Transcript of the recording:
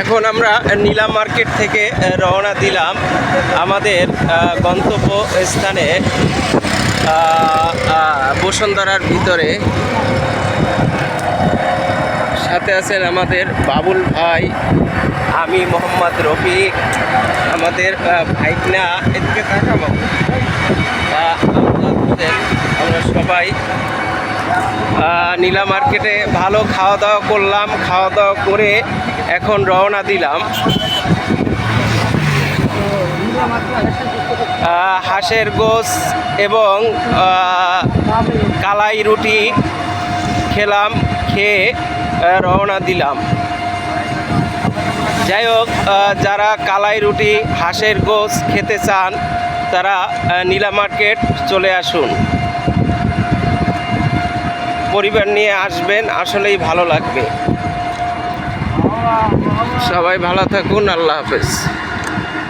এখন আমরা নীলা মার্কেট থেকে রওনা দিলাম আমাদের গন্তব্য স্থানে বসুন্ধরার ভিতরে। সাথে আছেন আমাদের বাবুল ভাই, আমি মোহাম্মদ রফিক, আমাদের ভাইকনা, এদিকে তাকাবো, আমরা সবাই নীলা মার্কেটে ভালো খাওয়া দাওয়া করলাম। খাওয়া দাওয়া করে এখন রওনা দিলাম। হাঁসের গোশ এবং কালাই রুটি খেলাম, খেয়ে রওনা দিলাম। যাই হোক, যারা কালাই রুটি হাঁসের গোশ খেতে চান তারা নীলা মার্কেট চলে আসুন, পরিবার নিয়ে আসবেন, আসলেই ভালো লাগবে। সবাই ভালো থাকুন, আল্লাহ হাফেজ।